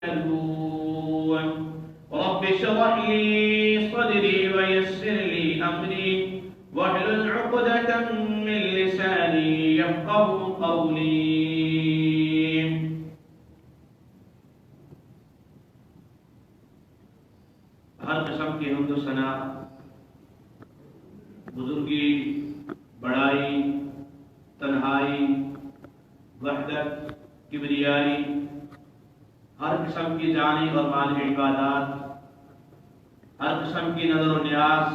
رب اشرح لي صدري ويسر لي أمري واحلل عقدة من لساني يفقهوا قولي. ہر قسم کی حمد و ثنا، بزرگی، بڑائی، تنہائی، وحدت، کبریائی، ہر قسم کی جانی اور مالی عبادات، ہر قسم کی نظر و نیاز،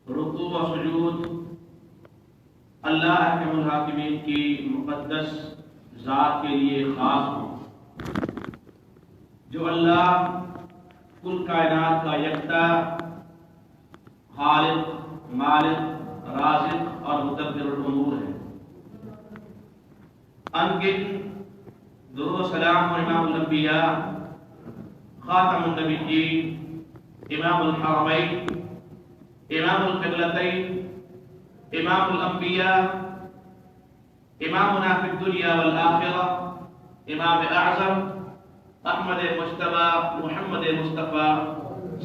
رکوع و سجود اللہ احکم الحاکمین کی مقدس ذات کے لیے خاص ہوں، جو اللہ کل کائنات کا یکتا خالق، مالک، رازق اور مدبر الامور ہے. انگن درود و سلام و امام الانبیاء، خاتم النبیین، امام الحرمین، امام القبلتین، امام الانبیاء، امامنا فی الدنیا والآخرہ، امام اعظم احمد مجتبی محمد مصطفیٰ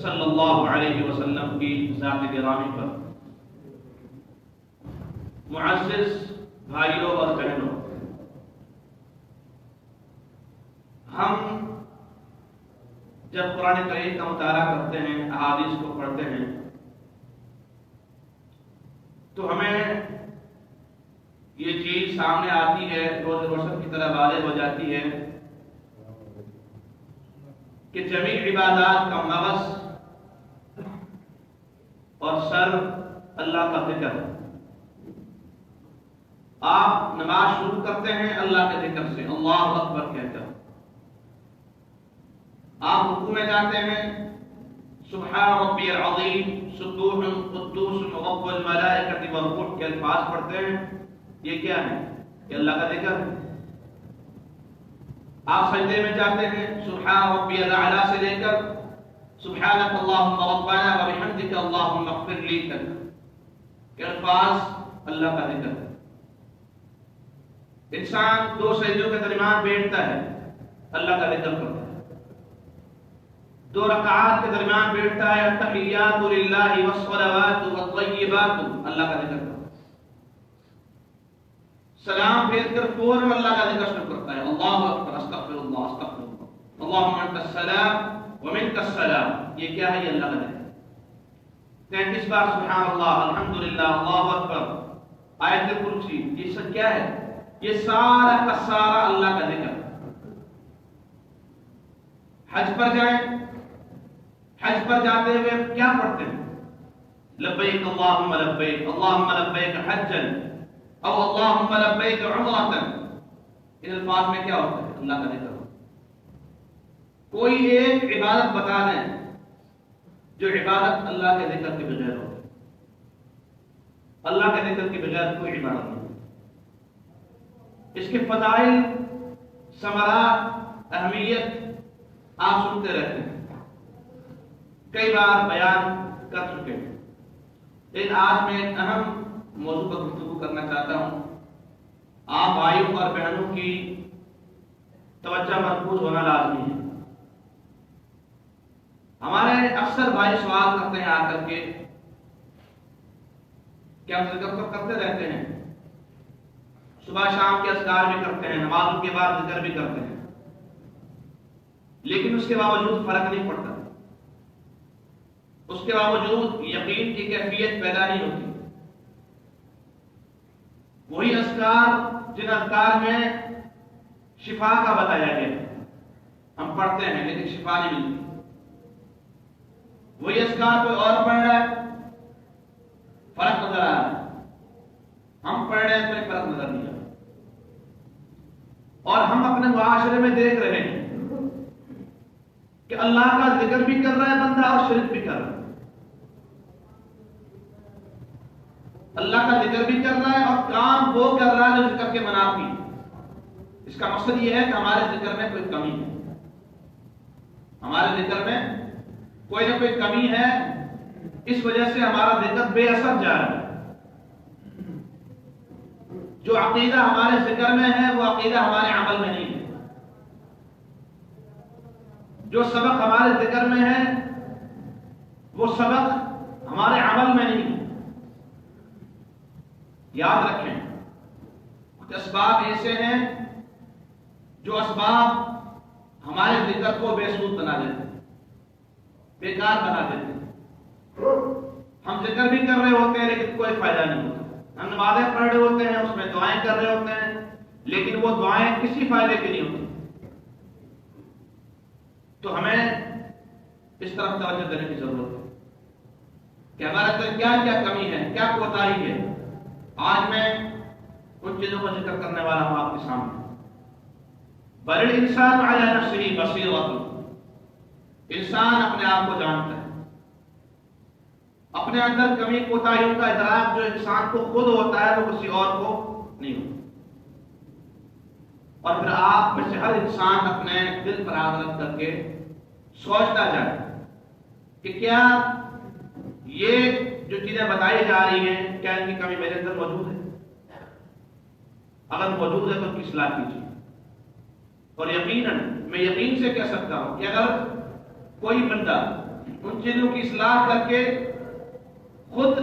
صلی اللہ علیہ وسلم کی ذات گرامی پر. معزز بھائیوں اور بہنوں، ہم جب قرآن کریم کا مطالعہ کرتے ہیں، احادیث کو پڑھتے ہیں، تو ہمیں یہ چیز سامنے آتی ہے، روز روشن کی طرح واضح ہو جاتی ہے کہ جمیع عبادات کا مغز اور سر اللہ کا ذکر ہے. آپ نماز شروع کرتے ہیں اللہ کے ذکر سے، اللہ اکبر کہتے ہیں. آپ رکوع میں جاتے ہیں، سبحان ربی العظیم، سبوح قدوس رب الملائکۃ والروح کے الفاظ پڑھتے ہیں. یہ کیا ہے؟ یہ اللہ کا ذکر ہے. آپ سجدے میں جاتے ہیں، سبحان ربی الاعلی سے لے کر سبحانک اللہم ربنا وبحمدک اللہم اغفر لی تک کے الفاظ اللہ کا ذکر ہے. انسان دو سجدوں کے درمیان بیٹھتا ہے، اللہ کا ذکر کرتا ہے. دو رکعات کے درمیان بیٹھتا ہے، التحیات للہ والصلوات والطیبات، اللہ کا ذکر کرتا ہے. سلام پھیر کر فوراً اللہ کا ذکر شروع کرتا ہے، اللہ اکبر، استغفر اللہ، استغفر اللہ، اللہم انت السلام ومنک السلام. یہ کیا ہے؟ یہ اللہ کا ذکر. 33 بار سبحان اللہ، الحمدللہ، اللہ اکبر، آیت الکرسی، یہ سب کیا ہے؟ یہ سارا کا سارا اللہ کا ذکر. حج پر جائیں، حج پر جاتے ہوئے کیا پڑھتے ہیں؟ لبیک اللہم لبیک، اللہم لبیک حجا او اللہم لبیک عمرۃ. ان الفاظ میں کیا ہوتا ہے؟ اللہ کا ذکر. کوئی ایک عبادت بتا دیں جو عبادت اللہ کے ذکر کے بغیر ہو. اللہ کے ذکر کے بغیر کوئی عبادت نہیں. اس کے فضائل، ثمرات، اہمیت آپ سنتے رہتے ہیں، کئی بار بیان کر چکے ہیں، لیکن آج میں ایک اہم موضوع پر گفتگو کرنا چاہتا ہوں. آپ بھائیوں اور بہنوں کی توجہ مرکوز ہونا لازمی ہے. ہمارے اکثر بھائی سوال کرتے ہیں آ کر کے کہ ہم ذکر تو کرتے رہتے ہیں، صبح شام کے اذکار بھی کرتے ہیں، نمازوں کے بعد ذکر بھی کرتے ہیں، لیکن اس کے باوجود فرق نہیں پڑتا، اس کے باوجود یقین کی کیفیت پیدا نہیں ہوتی. وہی اذکار جن اذکار میں شفا کا بتایا گیا ہم پڑھتے ہیں، لیکن شفا نہیں ملتی. وہی اذکار کوئی اور پڑھ رہا ہے، فرق نظر آ رہا ہے. ہم پڑھ رہے ہیں، کوئی فرق نظر نہیں آ رہا. اور ہم اپنے معاشرے میں دیکھ رہے ہیں کہ اللہ کا ذکر بھی کر رہا ہے بندہ اور شرک بھی کر رہا ہے. اللہ کا ذکر بھی کر رہا ہے اور کام وہ کر رہا ہے جو ذکر کے منافی. اس کا مقصد یہ ہے کہ ہمارے ذکر میں کوئی کمی ہے، ہمارے ذکر میں کوئی نہ کوئی کمی ہے، اس وجہ سے ہمارا ذکر بے اثر جا رہا ہے. جو عقیدہ ہمارے ذکر میں ہے وہ عقیدہ ہمارے عمل میں نہیں ہے. جو سبق ہمارے ذکر میں ہے وہ سبق ہمارے عمل میں نہیں. یاد رکھیں کچھ اسباب ایسے ہیں جو اسباب ہمارے ذکر کو بے سود بنا دیتے ہیں، بیکار بنا دیتے ہیں. ہم ذکر بھی کر رہے ہوتے ہیں لیکن کوئی فائدہ نہیں ہوتا. ہم نمازیں پڑھ رہے ہوتے ہیں، اس میں دعائیں کر رہے ہوتے ہیں لیکن وہ دعائیں کسی فائدے کی نہیں ہوتی. تو ہمیں اس طرف توجہ دینے کی ضرورت ہے کہ ہمارے اندر کیا کیا کمی ہے، کیا کوتاہی ہے. آج میں ان چیزوں کا ذکر کرنے والا ہوں آپ کے سامنے. بل الانسان علی نفسہ بصیرۃ، انسان اپنے آپ کو جانتا ہے. اپنے اندر کمی کوتاہیوں کا ادراک جو انسان کو خود ہوتا ہے وہ کسی اور کو نہیں ہوتا. اور پھر آپ میں سے ہر انسان اپنے دل پر ہاتھ رکھ کر کے سوچتا جائے کہ کیا یہ جو چیزیں بتائی جا رہی ہیں کیا ان کی کمی میرے اندر موجود ہے. اگر موجود ہے تو اس کی اصلاح کیجیے. اور یقیناً میں یقین سے کہہ سکتا ہوں کہ اگر کوئی بندہ ان چیزوں کی اصلاح کر کے خود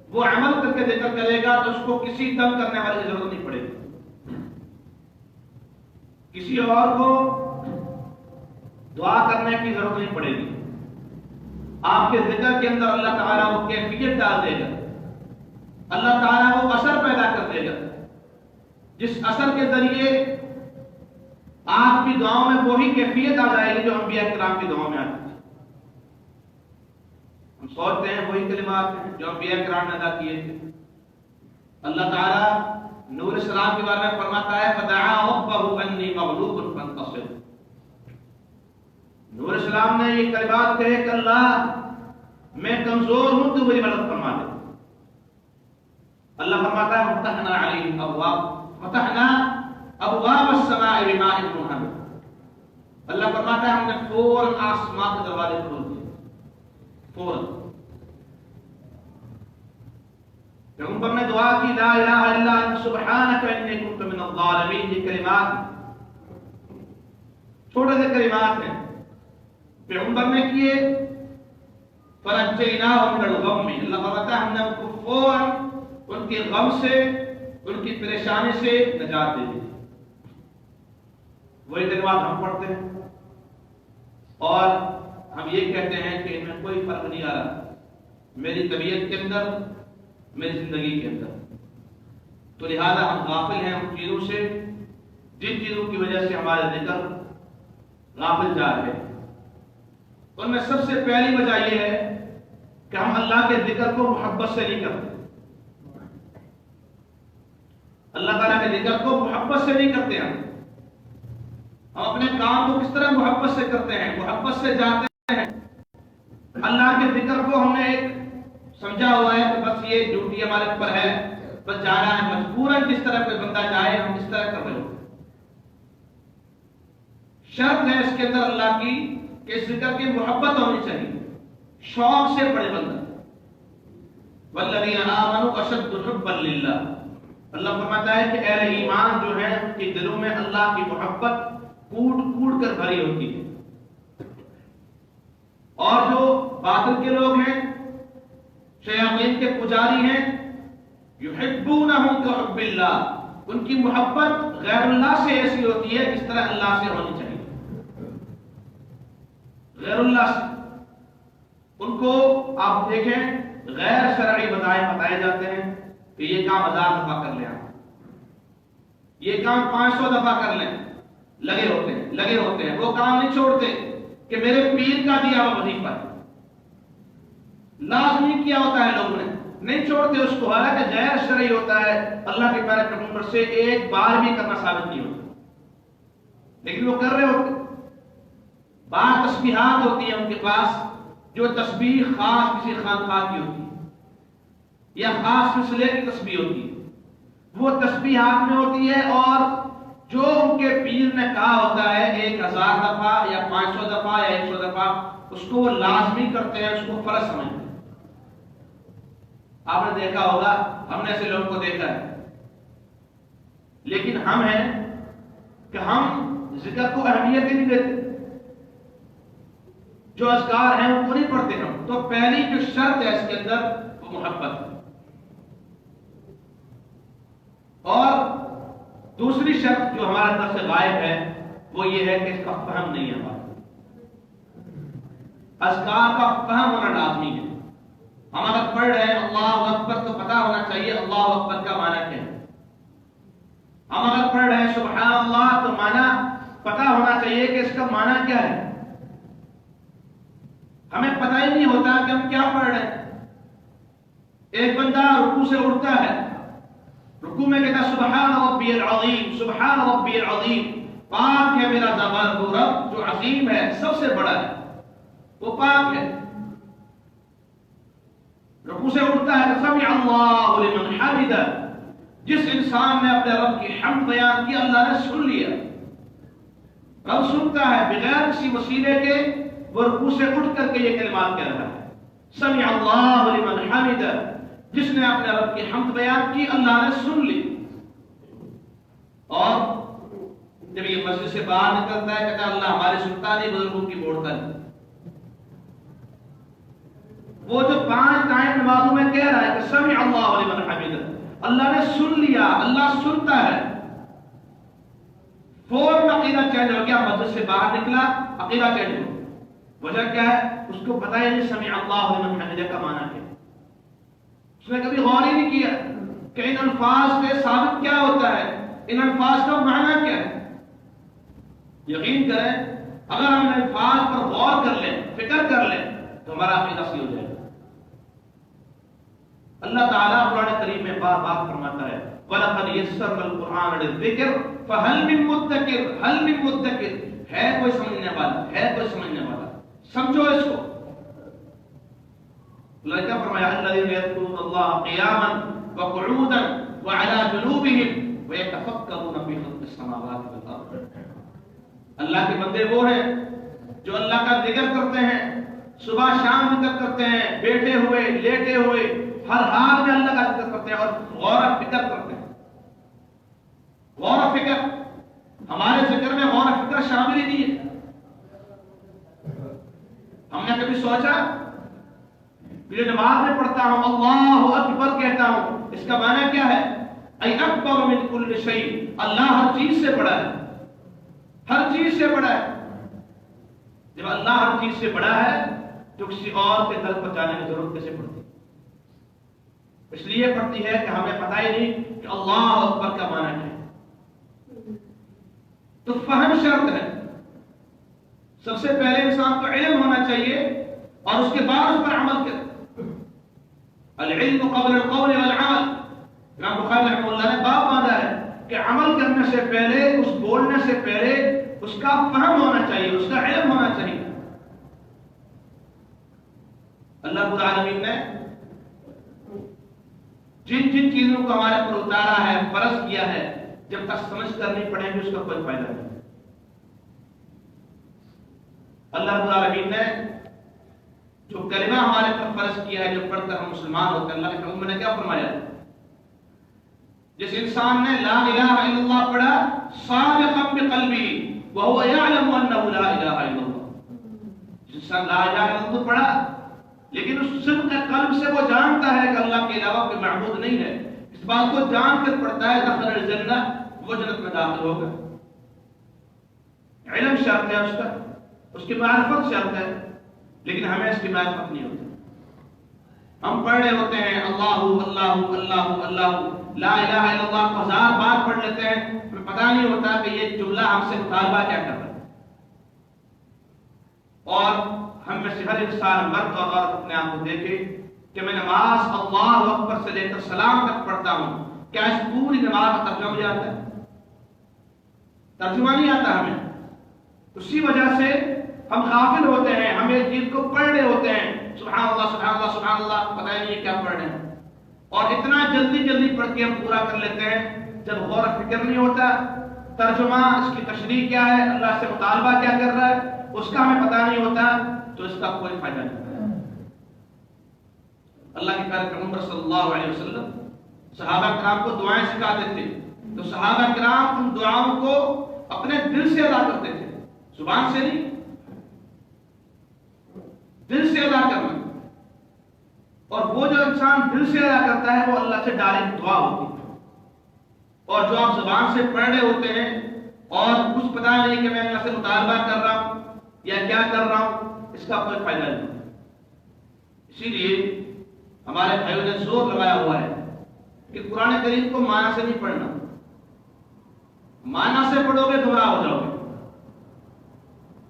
وہ عمل کر کے ذکر کرے گا تو اس کو کسی تنگ کرنے والی کی ضرورت نہیں پڑے گی، کسی اور کو دعا کرنے کی ضرورت نہیں پڑے گی. آپ کے ذکر کے اندر اللہ تعالیٰ وہ کیفیت ڈال دے گا، اللہ تعالیٰ وہ اثر پیدا کر دے گا جس اثر کے ذریعے آپ کی دعاؤں میں وہی کیفیت آ جائے گی جو انبیاء کرام کی دعاؤں میں آتی تھی. ہم سوچتے ہیں وہی کلمات ہیں جو انبیاء کرام نے ادا کیے تھے. اللہ تعالیٰ نوح علیہ السلام کے بارے میں فرماتا ہے فدعا ربہ انی مغلوب فانتصر. نوح علیہ السلام نے یہ کلمات کہے کہ اللہ میں کمزور ہوں تو میری مدد فرما دے. اللہ فرماتا ہے فتحنا علیہم فتحنا ابواب السماء بماء منہمر. اللہ فرماتا ہے ہم نے فوراً آسمان کے دروازے کھول دیے. فوراً پیغمبر نے دعا کی لا الہ الا انت سبحانک انی کنت من الظالمین. یہ کلمات چھوٹے سے کلمات ہیں پیغمبر نے کیے. فنجیناہ من الغم، اللہ فرماتا ہے ہم نے ان کو فوراً ان کے غم سے ان کی پریشانی سے نجات دے دی. وہی کلمات ہم پڑھتے ہیں اور ہم یہ کہتے ہیں کہ ان میں کوئی فرق نہیں آ رہا میری طبیعت کے اندر، میری زندگی کے اندر. تو لہذا ہم غافل ہیں ان چیزوں سے جن چیزوں کی وجہ سے ہمارے ذکر غافل جا رہے ہیں. ان میں سب سے پہلی وجہ یہ ہے کہ ہم اللہ کے ذکر کو محبت سے نہیں کرتے. اللہ تعالیٰ کے ذکر کو محبت سے نہیں کرتے. ہم اپنے کام کو کس طرح محبت سے کرتے ہیں، محبت سے جاتے ہیں. اللہ کے ذکر کو ہم نے ایک سمجھا ہوا ہے کہ بس یہ ڈیوٹی ہمارے اوپر ہے، بس جانا ہے مجبوراً. جس طرح کوئی بندہ جائے ہم اس طرح کر رہے ہوتے ہیں. شرط ہے اس کے اندر اللہ کی کہ اس ذکر کی محبت ہونی چاہیے، شوق سے پڑھے بندہ. والذین آمنوا اشد حبا للہ. اللہ فرماتا ہے کہ اہل ایمان جو ہیں ان کے دلوں میں اللہ کی محبت کوٹ کوٹ کر بھری ہوتی ہے. اور جو باطل کے لوگ ہیں، شیاطین کے پجاری ہیں، یحبونہم کحب اللہ، ان کی محبت غیر اللہ سے ایسی ہوتی ہے جس طرح اللہ سے ہونی چاہیے. غیر اللہ سے ان کو آپ دیکھیں غیر شرعی بتائے جاتے ہیں کہ یہ کام 1000 دفعہ کر لیں، یہ کام 500 دفعہ کر لیں. لگے ہوتے ہیں وہ کام نہیں چھوڑتے کہ میرے پیر کا دیا ہوا وظیفہ ہے، لازمی کیا ہوتا ہے لوگوں نے، نہیں چھوڑتے اس کو. حالانکہ غیر شرعی ہوتا ہے، اللہ کے پیارے پیغمبر سے ایک بار بھی کرنا ثابت نہیں ہوتا لیکن وہ کر رہے ہوتے. بعض تسبیحات ہوتی ہیں ان کے پاس جو تسبیح خاص کسی خانقاہ کی ہوتی ہے یا خاص سلسلے کی تسبیح ہوتی ہے. وہ تسبیح ہاتھ میں ہوتی ہے اور جو ان کے پیر نے کہا ہوتا ہے 1000 دفعہ یا 500 دفعہ یا 100 دفعہ اس کو وہ لازمی کرتے ہیں، اس کو فرض سمجھتے ہیں. آپ نے دیکھا ہوگا، ہم نے ایسے لوگوں کو دیکھا ہے. لیکن ہم ہیں کہ ہم ذکر کو اہمیت ہی نہیں دیتے. جو اذکار ہیں ان کو نہیں پڑھتے ہم. تو پہلی جو شرط ہے اس کے اندر وہ محبت ہے. اور دوسری شرط جو ہمارے اندر سے غائب ہے وہ یہ ہے کہ اس کا فہم نہیں ہے. ہمارا اذکار کا فہم ہونا لازمی ہے. ہم اگر پڑھ رہے ہیں اللہ اکبر تو پتہ ہونا چاہیے اللہ اکبر کا معنی کیا ہے. ہم اگر پڑھ رہے ہیں سبحان اللہ تو معنی پتہ ہونا چاہیے کہ اس کا معنی کیا ہے. ہمیں پتہ ہی نہیں ہوتا کہ ہم کیا پڑھ رہے ہیں. ایک بندہ رکوع سے اٹھتا ہے, رکوع میں کہتا سبحان ربی العظیم سبحان ربی العظیم, پاک ہے میرا زبان وہ رب جو عظیم ہے سب سے بڑا ہے, وہ پاک ہے. رکوع سے اٹھتا ہے سمع اللہ لمن حمدہ, جس انسان نے اپنے رب کی حمد بیان کی اللہ نے سن لیا. رب سنتا ہے بغیر کسی وسیلے کے. وہ رکوع سے اٹھ کر کے یہ کلمات کہہ رہا ہے سمع اللہ لمن حمدہ, جس نے اپنے رب کی حمد بیان کی اللہ نے سن لی. اور جب یہ مسجد سے باہر نکلتا ہے کہتا ہے اللہ ہماری سنتا نہیں بزرگوں کی موڑتا نہیں. وہ جو 5 ٹائم نمازوں میں کہہ رہا ہے کہ سمع اللہ لمن حمدہ, اللہ نے سن لیا, اللہ سنتا ہے. فوراً عقیدہ چینج ہو گیا, مسجد سے باہر نکلا عقیدہ چینج ہو گیا. وجہ کیا ہے؟ اس کو پتہ ہی نہیں سمع اللہ لمن حمدہ کا معنی کیا. اس نے کبھی غور ہی نہیں کیا کہ ان الفاظ سے ثابت کیا ہوتا ہے, ان الفاظ کا معنی کیا ہے. یقین کریں اگر ہم الفاظ پر غور کر لیں, فکر کر لیں تو ہمارا عقیدہ صحیح ہو جائے گا. اللہ تعالیٰ قرآن کریم میں بار بار فرماتا ہے وَلَقَدْ يَسَّرْنَا الْقُرْآنَ لِلذِّكْرِ فَهَلْ مِن مُدَّكِرٍ, هَلْ مِن مُدَّكِرٍ, ہے کوئی سمجھنے والا, ہے کوئی سمجھنے والا, سمجھو اس کو. اللہ نے کیا فرمایا الذين يذكرون الله قياما وقعودا وعلى جنوبهم ويتفكرون في خلق السماوات والارض. اللہ کے بندے وہ ہیں جو اللہ کا ذکر کرتے ہیں, صبح شام ذکر کرتے ہیں, بیٹھے ہوئے لیٹے ہوئے ہر حال میں اللہ کا ذکر کرتے ہیں اور غور و فکر کرتے ہیں. غور و فکر, ہمارے ذکر میں غور و فکر شامل ہی نہیں ہے. ہم نے کبھی سوچا جو نماز میں پڑھتا ہوں اللہ اکبر کہتا ہوں, اس کا معنی کیا ہے؟ ای اکبر من کل شیء, اللہ ہر چیز سے بڑا ہے, ہر چیز سے بڑا ہے. جب اللہ ہر چیز سے بڑا ہے تو کسی اور کے در پر جانے کی ضرورت کیسے پڑتی؟ اس لیے پڑتی ہے کہ ہمیں پتہ ہی نہیں کہ اللہ اکبر کا معنی کیا ہے. تو فہم شرط ہے. سب سے پہلے انسان کو علم ہونا چاہیے اور اس کے بعد اس پر عمل کرے. العلم قبل القول والعمل. امام بخاری رحمہ اللہ نے باب باندھا ہے کہ عمل کرنے سے پہلے, اس بولنے سے پہلے اس کا فہم ہونا چاہیے, اس کا علم ہونا چاہیے. اللہ رب العالمین نے جن جن چیزوں کو ہمارے پر اتارا ہے, فرض کیا ہے, جب تک سمجھ کر نہیں پڑھیں گے اس کا کوئی فائدہ نہیں. اللہ رب العالمین نے جو کلمہ ہمارے پر فرض کیا ہے, جو پڑھ کر ہم مسلمان ہوتے ہیں, اللہ کے پیغمبر نے کیا فرمایا؟ جس انسان نے لا الہ الا اللہ پڑھا صادقا بقلبہ وهو يعلم انه لا الہ الا اللہ, جس انسان لا الہ الا اللہ پڑھا لیکن اس صدق قلب سے وہ جانتا ہے کہ اللہ کے علاوہ کوئی معبود نہیں ہے, اس بات کو جان کر پڑھتا ہے, دخل الجنہ, وہ جنت میں داخل ہوگا. علم شرط ہے اس کا, اس کی معرفت شرط ہے, لیکن ہمیں اس کی معرفت نہیں ہوتی. ہم پڑھ رہے ہوتے ہیں اللہ اللہ اللہ اللہ, لا الہ الا اللہ کو 1000 بار پڑھ لیتے ہیں, ہمیں پتہ نہیں ہوتا کہ یہ جملہ ہم سے مطالبہ کیا کر رہا ہے. اور ہم میں سے ہر انسان مرد اور عورت اپنے آپ کو دیکھے کہ میں نماز اللہ اکبر سے لے کر سلام تک پڑھتا ہوں, کیا اس پوری نماز کا ترجمہ مجھے آتا ہے؟ ترجمہ نہیں آتا ہمیں. اسی وجہ سے ہم غافل ہوتے ہیں, ہم ایک چیز کو پڑھ رہے ہوتے ہیں سبحان اللہ سبحان اللہ سبحان اللہ, پتہ ہی نہیں کیا پڑھ رہے ہیں, اور اتنا جلدی جلدی پڑھ کے ہم پورا کر لیتے ہیں. جب غور و فکر نہیں ہوتا, ترجمہ, اس کی تشریح کیا ہے, اللہ سے مطالبہ کیا کر رہا ہے, اس کا ہمیں پتہ نہیں ہوتا, تو اس کا کوئی فائدہ نہیں. اللہ کے پیارے پیغمبر صلی اللہ علیہ وسلم صحابہ کرام کو دعائیں سکھاتے تھے, تو صحابہ کرام ان دعاؤں کو اپنے دل سے ادا کرتے تھے, زبان سے نہیں. دل سے ادا کرنا. اور وہ جو انسان دل سے ادا کرتا ہے وہ اللہ سے ڈائریکٹ دعا ہوتی ہے. اور جو آپ زبان سے پڑھ رہے ہوتے ہیں اور کچھ پتہ نہیں کہ میں اللہ سے مطالبہ کر رہا ہوں یا کیا کر رہا ہوں، اس کا کوئی فائدہ نہیں. اسی لیے ہمارے بھائیوں نے زور لگایا ہوا ہے کہ قرآن کریم کو معنی سے نہیں پڑھنا. معنی سے پڑھو گے گمراہ ہو جاؤ گے.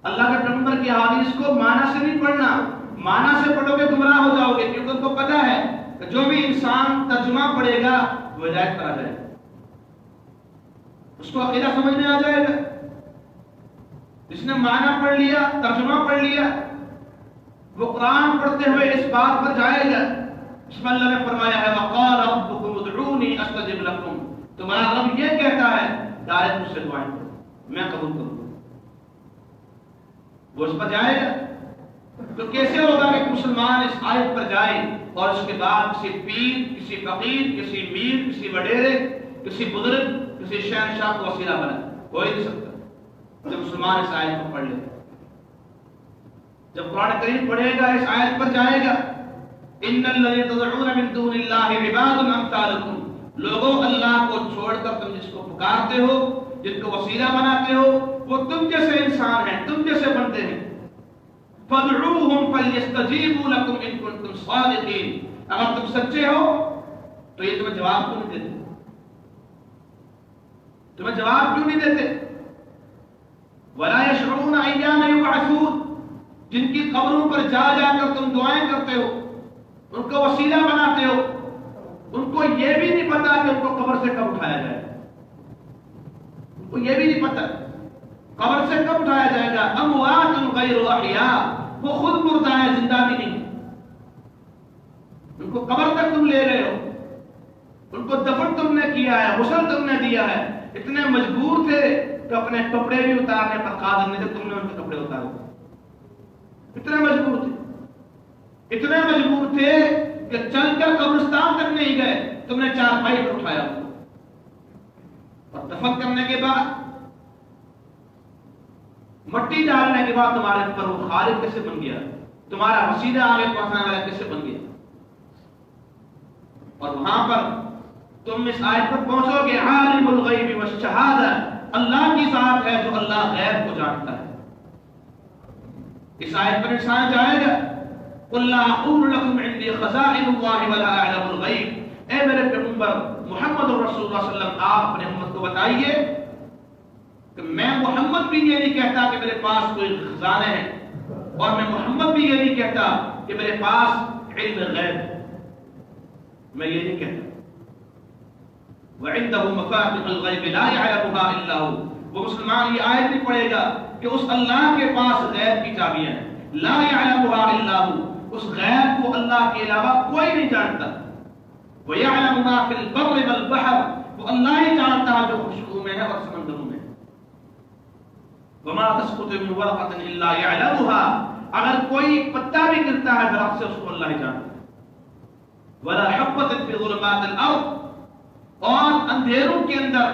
اللہ کے پیغمبر کی حدیث کو معنی سے نہیں پڑھنا، معنی سے پڑھو گے گمراہ ہو جاؤ گے، کیونکہ ان کو پتہ ہے کہ جو بھی انسان ترجمہ پڑھے گا وہ ہدایت پر آ جائے گا، اس کو عقیدہ سمجھ میں آ جائے گا. جس نے معنی پڑھ لیا، ترجمہ پڑھ لیا، وہ قرآن پڑھتے ہوئے اس بات پر جائے گا. اس میں اللہ نے فرمایا ہے وَقَالَ رَبُّكُمُ ادْعُونِي أَسْتَجِبْ لَكُمْ. تمہارا رب یہ کہتا ہے ڈائریکٹ مجھ سے دعائیں کرو، میں قبول کروں گا. وہ اس پر جائے گا. تو کیسے ہوگا کہ مسلمان اس آیت پر جائے اور اس کے بعد کسی پیر، کسی فقیر، کسی میر، کسی وڈیرے، کسی بزرگ، کسی شہنشاہ کو وسیلہ بنائے؟ ہو ہی نہیں سکتا. جب مسلمان اس آیت کو پڑھ لے، جب قرآن کریم پڑھے گا، اس آیت پر جائے گا ان الذین تدعون من دون اللہ عباد امثالکم. لوگوں، اللہ کو چھوڑ کر تم جس کو پکارتے ہو، جن کو وسیلہ بناتے ہو، وہ تم جیسے انسان ہیں، تم جیسے بندے ہیں. فادعوهم فليستجيبوا لكم ان كنتم صادقین. اگر تم سچے ہو تو یہ تمہیں جواب کیوں نہیں دیتے؟ تمہیں جواب کیوں نہیں دیتے؟ ولا يشعرون ايام يبعثون. جن کی قبروں پر جا جا کر تم دعائیں کرتے ہو، ان کو وسیلہ بناتے ہو، ان کو یہ بھی نہیں پتا کہ ان کو قبر سے کب اٹھایا جائے گا. ان کو یہ بھی نہیں پتا قبر سے کب اٹھایا جائے گا. اموات غیر احیاء. وہ خود مردہ ہے، زندہ بھی نہیں. ان کو قبر تک تم لے گئے ہو، ان کو دفن تم نے کیا ہے، غسل تم نے دیا ہے. اتنے مجبور تھے کہ اپنے کپڑے بھی اتارنے پر قادر نہیں تھے، تم نے ان کے کپڑے اتارے. اتنے مجبور تھے، اتنے مجبور تھے کہ چل کر قبرستان تک نہیں گئے، تم نے چارپائی پر اٹھایا اور دفن کرنے کے بعد مٹی ڈالنے کے بعد تمہارے اوپر وہ خالق کیسے بن گیا، تمہارا وسیلہ آگے پہنچانے والا کیسے بن گیا. اور وہاں پر تم اس آیت پر پہنچو گے عالم الغیب والشہادہ. اللہ کی ذات ہے جو اللہ غیب کو جانتا ہے. اس آیت پر انسان جائے گا قل لا اقول لكم عندي خزائن الله ولا اعلم الغیب. اے میرے پیغمبر محمد رسول اللہ صلی اللہ علیہ وسلم، آپ اپنے امت کو بتائیے کہ میں محمد بھی یہ نہیں کہتا کہ میرے پاس کوئی خزانے ہیں، اور میں محمد بھی یہ نہیں کہتا کہ میرے پاس علم غیب ہے. میں یہ نہیں کہتا. وعنده مفاتح الغیب لا يعلمها الا هو. وہ مسلمان یہ آیت نہیں پڑھے گا کہ اس اللہ کے پاس غیب کی چابیاں ہیں. لا يعلمها الا هو. اس غیب کو اللہ کے علاوہ کوئی نہیں جانتا. ويعلم ما في البر والبحر. وہ اللہ ہی جانتا ہے جو خشکوں میں ہے اور سمندروں میں. وما تسقط من ورقة الا يعلمها. اگر کوئی پتا بھی گرتا ہے درخت سے، اس کو اللہ ہی جانتا ہے. ولا حبة في ظلمات الارض. اور اندھیروں کے اندر،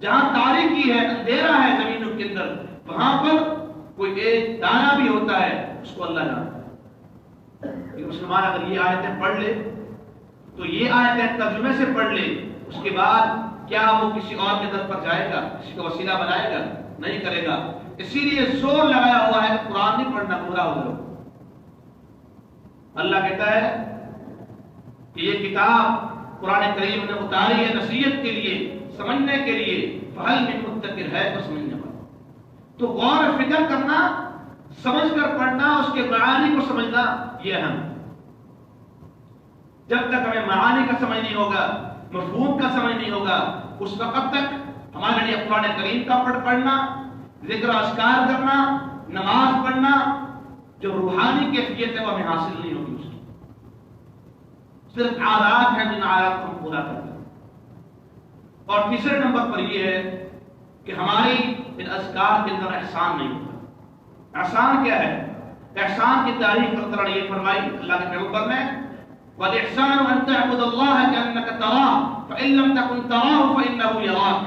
جہاں تاریکی ہے، اندھیرا ہے زمینوں کے اندر، وہاں پر کوئی ایک دانہ بھی ہوتا ہے، اس کو اللہ جانتا ہے. کہ مسلمان اگر یہ آیتیں پڑھ لے تو یہ آیتیں ترجمے سے پڑھ لے، اس کے بعد کیا وہ کسی اور کے در پر جائے گا، کسی کو وسیلہ بنائے گا؟ نہیں کرے گا. اسی لیے زور لگایا ہوا ہے کہ قرآن نہیں پڑھنا، گمراہ ہو جاؤ. اللہ کہتا ہے کہ یہ کتاب قرآن کریم نے اتاری ہے نصیحت کے لیے، سمجھنے کے لیے. فہل من مدکر، ہے تو سمجھنے والا. تو غور و فکر کرنا، سمجھ کر پڑھنا، اس کے معانی کو سمجھنا، یہ اہم. جب تک ہمیں معانی کا سمجھ نہیں ہوگا، مفہوم کا سمجھ نہیں ہوگا، اس وقت تک ہمارے لیے قرآن کریم کا پڑھنا، ذکر و اذکار کرنا، نماز پڑھنا، جو روحانی کیفیت ہے وہ ہمیں حاصل نہیں ہوگی. اس کی صرف عادات ہیں جن عادات کو ہم پورا کرتے ہیں. اور تیسرے نمبر پر یہ ہے کہ ہماری ان اذکار کے اندر احسان نہیں ہوتا. احسان کیا ہے؟ احسان کی تعریف اللہ نے یہ فرمائی اللہ کے پیغمبر نے، وَالْإِحْسَانُ أَن تَعْبُدَ اللَّهَ كَأَنَّكَ تَرَاهُ فَإِن لَّمْ تَكُن تَرَاهُ فَإِنَّهُ يَرَاكَ.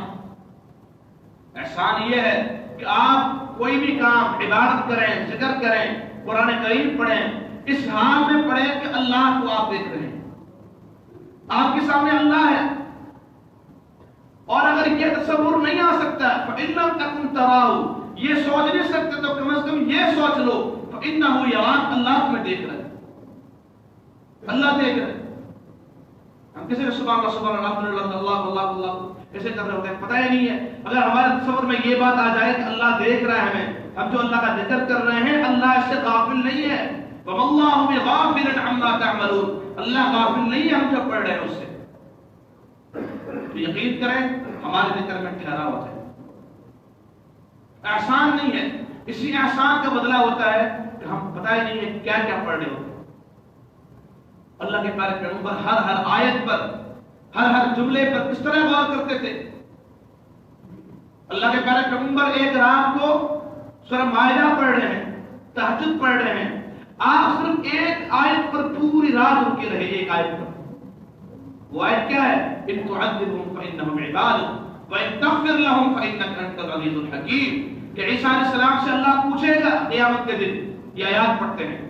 احسان یہ ہے کہ آپ کوئی بھی کام عبادت کریں، ذکر کریں، قرآن کریم پڑھیں، اس حال میں پڑھیں کہ اللہ کو آپ دیکھ رہے ہیں، آپ کے سامنے اللہ ہے۔ اور اگر یہ تصور نہیں آ سکتا فَإِن لَمْ تَكُنْ تَرَاهُ، یہ سوچ نہیں سکتے تو کم از کم یہ سوچ لو فَإِنَّهُ يَرَاكَ، اللہ تمہیں دیکھ رہا ہے، اللہ دیکھ رہا ہے۔ ہم کسی نے سبحان اللہ سبحان اللہ اللہ اللہ اللہ ایسے کر رہے ہوتے ہیں، پتہ ہی نہیں ہے۔ اگر ہمارے تصور میں یہ بات آ جائے کہ اللہ دیکھ رہا ہے ہم جو اللہ کا ذکر کر رہے ہیں اللہ اس سے غافل نہیں ہے، وَمَا اللَّهُ بِغَافِلٍ عَمَّا تَعْمَلُونَ، اللہ غافل نہیں ہے ہم جو پڑھ رہے ہیں اس سے۔ تو یقین کریں ہمارے ذکر میں ٹھہرا ہوتا ہے، احسان نہیں ہے، اسی احسان کا بدلہ ہوتا ہے کہ ہم پتہ ہی نہیں ہے کیا کیا پڑھ رہے ہوتے ہیں۔ اللہ کے پیارے پیغمبر ہر آیت پر، ہر جملے پر کس طرح غور کرتے تھے۔ اللہ کے پیارے پیغمبر ایک رات کو سورہ مائدہ پڑھ رہے ہیں، تہجد پڑھ رہے ہیں، آپ صرف ایک آیت پر پوری رات رکے رہے، ایک آیت پر۔ وہ آیت کیا ہے؟ ان تعذبهم فانهم عبادك وان تغفر لهم فانك انت العزيز الحكيم، کہ عیسیٰ علیہ السلام سے اللہ پوچھے گا قیامت کے دن، یہ آیات پڑھتے ہیں،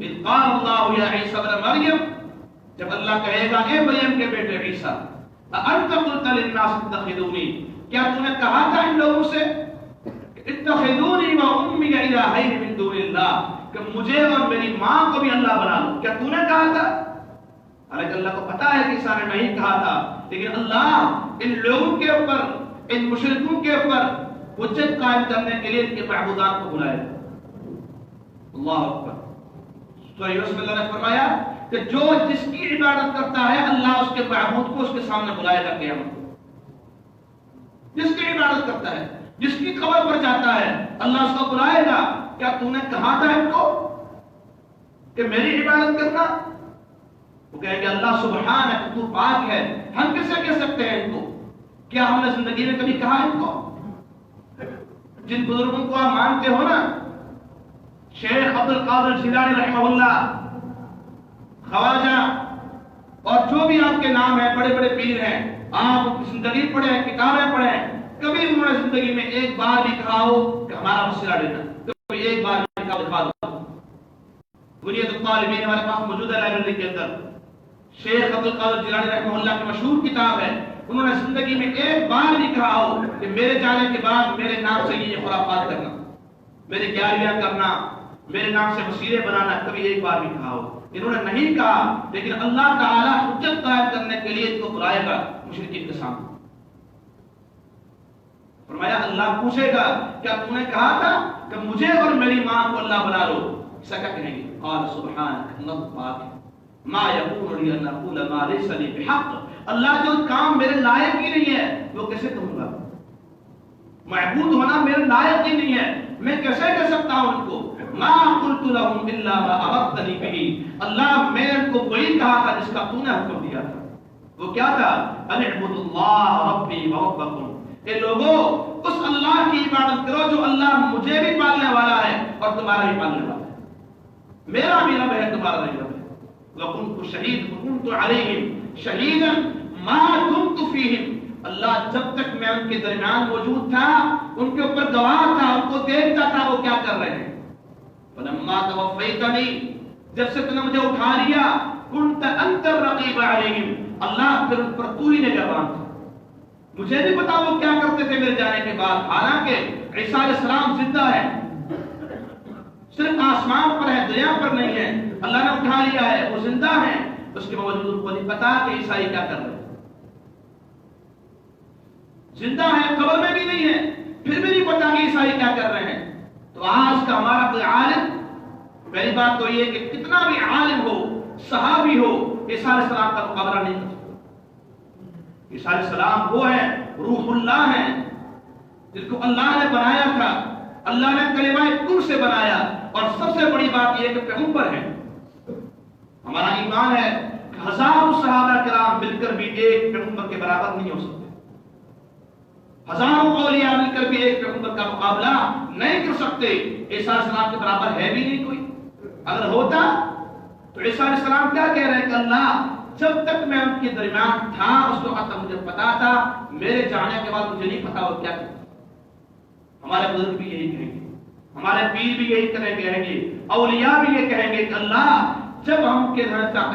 اذ قال اللہ یا عیسی ابن مریم، جب اللہ کہے گا اے مریم کے بیٹے عیسیٰ، انت قلت للناس اتخذونی، کیا تو نے کہا تھا ان لوگوں سے اتخذونی و امی الہین من دون اللہ، کہ مجھے اور میری ماں کو بھی اللہ بنا لو، کیا تو نے کہا تھا؟ حالانکہ اللہ کو پتا ہے کہ عیسیٰ نے نہیں کہا تھا، لیکن اللہ ان لوگوں کے اوپر، ان مشرکوں کے اوپر حجت قائم کرنے کے لیے ان کے معبودات کو بلائے۔ اللہ اکبر۔ سورہ یونس میں اللہ نے فرمایا کہ جو جس کی عبادت کرتا ہے اللہ اس کے معبود کو اس کے سامنے بلائے گا قیامت کو۔ جس کی عبادت کرتا ہے، جس کی قبر پر جاتا ہے، اللہ اس کو بلائے گا، کیا تو نے کہا تھا ان کو کہ میری عبادت کرنا؟ وہ کہیں گے اللہ سبحان ہے، تو پاک ہے، ہم کیسے کہہ سکتے ہیں ان کو؟ کیا ہم نے زندگی میں کبھی کہا ان کو؟ جن بزرگوں کو آپ مانتے ہو نا، شیخ عبد القادر جیلانی رحمہ اللہ، خواجہ اور جو بھی آپ کے نام ہیں، بڑے بڑے پیر ہیں، آپ زندگی پڑھیں، کتابیں پڑھیں، کبھی انہوں نے زندگی میں ایک بار بھی کہا ہو کہ ہمارا مسئلہ لینا، کبھی ایک بار بھی کہا دکھا دو۔ بنیاد الطالبین ہمارے پاس موجود ہے لائبریری کے اندر، شیخ عبد القادر جیلانی رحمہ اللہ کی مشہور کتاب ہے، انہوں نے زندگی میں ایک بار بھی کہا ہو کہ میرے جانے کے بعد میرے نام سے یہ خرافات کرنا، میرے گیاریاں کرنا، میرے نام سے وسیلے بنانا، کبھی ایک بار بھی کہا ہو؟ انہوں نے نہیں کہا، لیکن اللہ تعالیٰ حجت قائم کرنے کے لیے ان کو بلائے گا مشرکین کے سامنے۔ فرمایا اللہ پوچھے گا کیا تم نے کہا تھا کہ مجھے اور میری ماں کو اللہ بنا لو؟ ایسا کیا کہیں گے؟ قال سبحانک، اللہ پاک ہے، ما یکون لی ان اقول ما لیس لی بحق، اللہ جو کام میرے لائق ہی نہیں ہے وہ کیسے کہوں گا؟ معبود ہونا میرے لائق ہی نہیں ہے، میں کیسے کہہ سکتا ہوں ان کو؟ ما قلت لهم الا ما امرتنی به، اللہ میں ان کو وہی کہا تھا جس کا تو نے حکم دیا تھا۔ وہ کیا تھا؟ ان اعبدوا اللہ ربی وربکم، کہ لوگوں اس اللہ کی عبادت کرو جو اللہ مجھے بھی پالنے والا ہے اور تمہارا بھی پالنے والا ہے، میرا بھی رب ہے تمہارا بھی رب ہے۔ وَكُنْتُ شَهِيدٌ وَكُنْتُ عَلَيْهِمْ شَهِيدًا مَا دُمْتُ فِيهِمْ، اللہ جب تک میں ان کے درمیان موجود تھا ان کے اوپر گواہ تھا، ان کو دیکھتا تھا وہ کیا کر رہے ہیں۔ فَلَمَّا تَوَفَّيْتَنِي، جب سے تم نے مجھے اٹھا لیا، كُنْتَ أَنْتَ الرَّقِيبَ عَلَيْهِمْ، اللہ پھر ان پر تو ہی نگہبان تھا، مجھے نہیں پتا وہ کیا کرتے تھے میرے جانے کے بعد۔ حالانکہ عیسیٰ علیہ السلام زندہ ہے، صرف آسمان پر ہے، دنیا پر نہیں ہے، اللہ نے اٹھا لیا ہے، وہ زندہ ہے، اس کے باوجود کو نہیں پتا کہ عیسائی کیا کر رہے ہیں، زندہ ہے، قبر میں بھی نہیں ہے، پھر بھی نہیں پتا کہ عیسائی کیا کر رہے ہیں۔ تو آج کا ہمارا کوئی عالم، پہلی بات تو یہ کہ کتنا بھی عالم ہو، صحابی ہو، عیسیٰ علیہ السلام کا مقابلہ نہیں کر سکتا۔ عیسیٰ علیہ السلام وہ ہے، روح اللہ ہے، جس کو اللہ نے بنایا تھا، اللہ نے کلمہ کن سے بنایا، اور سب سے بڑی بات یہ کہ پیغمبر ہے۔ ہمارا ایمان ہے کہ ہزاروں صحابہ کرام مل کر بھی ایک پیغمبر کے برابر نہیں ہو سکتے، ہزاروں اولیاء مل کر بھی ایک پیغمبر کا مقابلہ نہیں کر سکتے، عیسیٰ علیہ السلام کے برابر ہے بھی نہیں کوئی۔ اگر ہوتا تو عیسیٰ علیہ السلام کیا کہہ رہے ہیں کہ اللہ جب تک میں ان کے درمیان تھا اس وقت مجھے پتا تھا، میرے جانے کے بعد مجھے نہیں پتا وہ کیا کرتا۔ ہمارے بزرگ بھی یہی کہیں گے، ہمارے پیر بھی یہی کہیں گے، اولیاء بھی یہ کہیں گے کہ اللہ جب ہم کے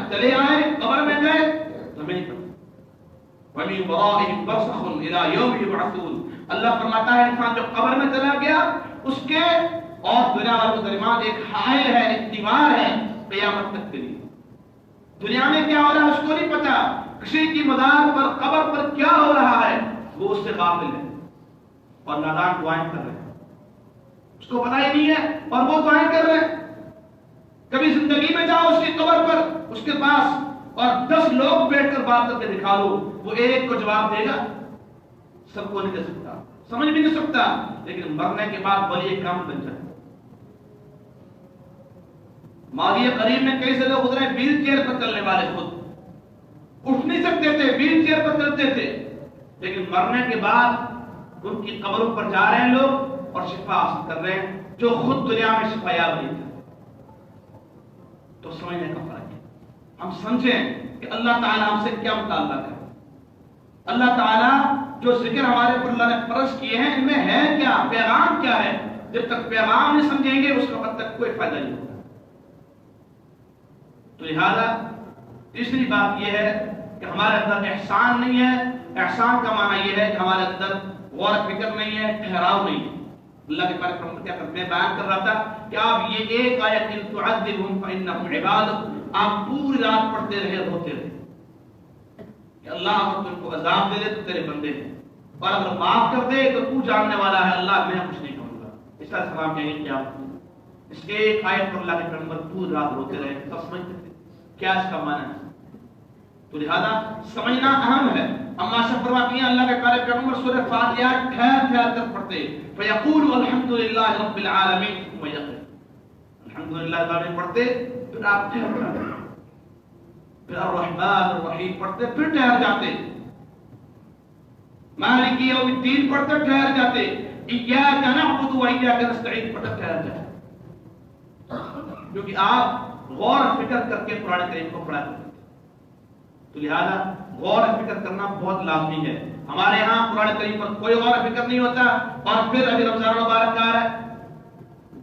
چلے آئے قبر میں گئے تو ہمیں نہیں پتا۔ وَمِن وَرَائِهِمْ بَرْزَخٌ إِلَىٰ يَوْمِ يُبْعَثُونَ، اللہ فرماتا ہے انسان جو قبر میں چلا گیا اس کے اور دنیا والوں کے درمیان ایک حائل ہے، ایک دیوار ہے قیامت تک کے لیے۔ دنیا میں کیا ہو رہا ہے اس کو نہیں پتا، کسی کی مزار پر قبر پر کیا ہو رہا ہے وہ اس سے غافل ہے اور نادان دعائیں کر رہے ہیں، اس کو پتا ہی نہیں ہے اور وہ دعائیں کر رہے ہیں۔ کبھی زندگی میں جاؤ اس کی قبر پر، اس کے پاس اور 10 لوگ بیٹھ کر بات کر کے دکھا دو، وہ ایک کو جواب دے گا؟ سب کو نہیں دے سکتا، سمجھ بھی نہیں سکتا، لیکن مرنے کے بعد بڑی ایک کام بن جائے۔ ماضی قریب میں کئی سے لوگ گزرے ویل چیئر پر چلنے والے، خود اٹھ نہیں سکتے تھے، ویل چیئر پر چلتے تھے، لیکن مرنے کے بعد ان کی قبروں پر جا رہے ہیں لوگ اور شفا حاصل کر رہے ہیں جو خود دنیا میں شفا یاب نہیں تھے۔ تو سمجھنے کا فرق ہے، ہم سمجھیں کہ اللہ تعالیٰ ہم سے کیا متعلق ہے، اللہ تعالیٰ جو ذکر ہمارے پر اللہ نے فرض کیے ہیں ان میں ہے کیا، پیغام کیا ہے۔ جب تک پیغام نہیں سمجھیں گے اس وقت تک کوئی فائدہ نہیں ہوگا۔ تو لہذا تیسری بات یہ ہے کہ ہمارے اندر احسان نہیں ہے۔ احسان کا معنی یہ ہے کہ ہمارے اندر غور و فکر نہیں ہے، ٹھہراؤ نہیں ہے۔ اللہ کے بارے میں کیا میں بیان کر رہا تھا کہ آپ یہ ایک آیت ان تعذبهم فانهم عبادک آپ پوری رات پڑھتے رہے، روتے رہے کہ اللہ اگر تم کو عذاب دے دے تو تیرے بندے ہیں، اور اگر معاف کر دے تو تو جاننے والا ہے، اللہ میں کچھ نہیں کروں گا۔ اس کا سلام کہیں گے کیا اس کے ایک آیت پر اللہ کے پیغمبر پوری رات روتے رہے، سب سمجھتے تھے کیا اس کا معنی ہے۔ تو لہذا سمجھنا اہم ہے۔ اما سے فرماتی ہیں اللہ کے پیارے پیغمبر سورہ فاتحہ ٹھہر ٹھہر کر پڑھتے، فیقول الحمدللہ رب العالمین، ثم یقول الحمدللہ تعالی پڑھتے، پھر آپ ٹھہر جاتے، پھر الرحمن الرحیم پڑھتے، پھر ٹھہر جاتے، مالک یوم الدین پڑھتے ٹھہر جاتے، ایاک نعبد و ایاک نستعین پڑھتے ٹھہر جاتے، کیونکہ آپ غور و فکر کر کے قرآن کریم کو پڑھا کرتے۔ تو لہذا غور و فکر کرنا بہت لازمی ہے۔ ہمارے ہاں قرآن کریم پر کوئی غور و فکر نہیں ہوتا، اور پھر ابھی رمضان مبارک کا ہے،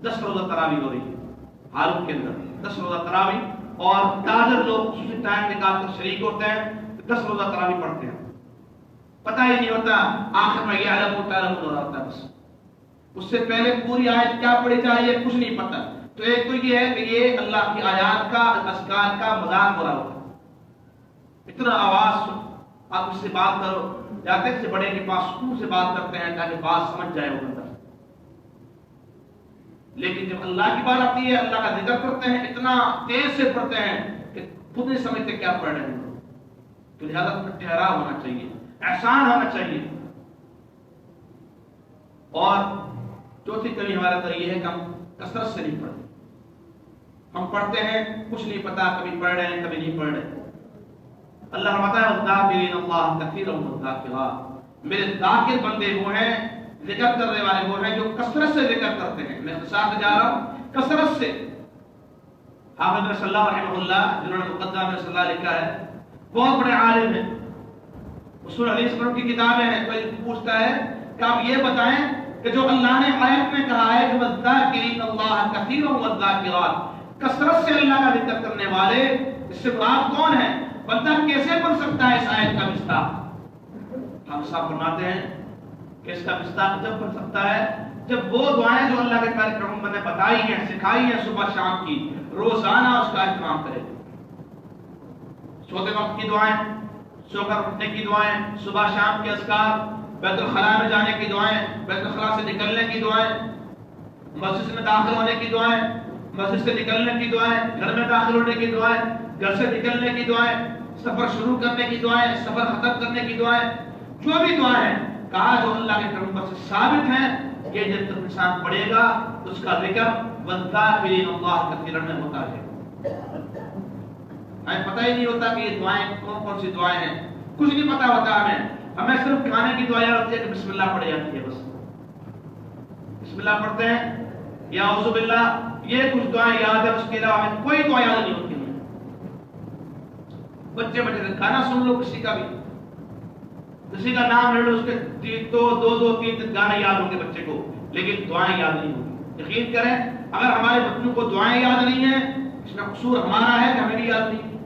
10 روزہ تراویح ہو رہی ہے حالوں کے اندر، 10 روزہ تراویح، اور تاجر لوگ خصوصی ٹائم نکال کر شریک ہوتے ہیں، 10 روزہ تراویح پڑھتے ہیں، پتہ ہی نہیں ہوتا، آخر میں یہ علم ہوتا ہے بس۔ اس سے پہلے پوری آیت کیا پڑھی جائے کچھ نہیں پتہ۔ تو ایک تو یہ ہے کہ یہ اللہ کی آیات کا اذکار کا مذاق ہو رہا ہوتا ہے، اتنا آواز آپ اس سے بات کرو، جاتے سے بڑے کے پاس سکون سے بات کرتے ہیں تاکہ بات سمجھ جائے وہ بندہ، لیکن جب اللہ کی بات آتی ہے اللہ کا ذکر کرتے ہیں اتنا تیز سے پڑھتے ہیں کہ خود نہیں سمجھتے کیا پڑھ رہے ہیں۔ تو لہذا ٹھہراؤ ہونا چاہیے، احسان ہونا چاہیے۔ اور چوتھی کمی ہمارے اندر یہ ہے کہ ہم کثرت سے نہیں پڑھتے، ہم پڑھتے ہیں کچھ نہیں پتا، کبھی پڑھ رہے ہیں کبھی نہیں پڑھ رہے۔ اللہ فرماتا ہے والذاکرین اللہ کثیرا والذاکرات، میرے ذاکر بندے وہ ہیں، ذکر کرنے والے وہ ہیں جو کثرت سے ذکر کرتے ہیں۔ میں اختصار سے جا رہا ہوں، کثرت سے۔ حافظ بن صلاح رحمہ اللہ جنہوں نے مقدمہ میں صلاح لکھا ہے، بہت بڑے عالم ہیں، اصول حدیث پر کی کتابیں ہیں۔ کوئی پوچھتا ہے کہ آپ یہ بتائیں کہ جو اللہ نے آیت میں کہا ہے کہ والذاکرین اللہ کثیرا والذاکرات، کثرت سے اللہ کا ذکر کرنے والے، اس سے مراد کون ہے؟ بندہ کیسے بن سکتا ہے اس آیت کا مصداق؟ ہم صاحب فرماتے ہیں کہ اس کا مصداق جب بن سکتا ہے جب وہ دعائیں جو اللہ کے پیارے پیغمبر نے بتائی ہیں، سکھائی ہیں صبح شام کی، روزانہ اس کا اہتمام کرے۔ سوتے وقت کی دعائیں، سو کر اٹھنے کی دعائیں، صبح شام کے اذکار، بیت الخلاء میں جانے کی دعائیں، بیت الخلاء سے نکلنے کی دعائیں، مسجد میں داخل ہونے کی دعائیں، مسجد سے نکلنے کی دعائیں، گھر میں داخل ہونے کی دعائیں، گھر سے نکلنے کی دعائیں، سفر شروع کرنے کی دعائیں، سفر ختم کرنے کی دعائیں، جو بھی دعائیں ہیں کہا جو اللہ کے پیغمبر سے ثابت ہیں، یہ جب تک انسان پڑھے گا اس کا ذکر والذاکرین اللہ کثیرا میں ہوتا ہے۔ ہمیں پتہ ہی نہیں ہوتا کہ یہ دعائیں کون کون سی دعائیں ہیں، کچھ نہیں پتہ ہوتا ہمیں صرف کھانے کی دعا یاد ہوتی ہے کہ بسم اللہ پڑھی جاتی ہے، بس بسم اللہ پڑھتے ہیں یا اعوذ باللہ، یہ کچھ دعائیں یاد ہے، اس کے علاوہ ہمیں کوئی دعا یاد نہیں ہوتی۔ بچے بچے گانا سن لو، کسی کا بھی، کسی کا نام لے لو، اس کے دو تین گانے یاد ہوں گے بچے کو، لیکن دعائیں یاد نہیں ہوگی۔ یقین کریں اگر ہمارے بچوں کو دعائیں یاد نہیں ہیں اس میں قصور ہمارا ہے کہ ہمیں بھی یاد نہیں،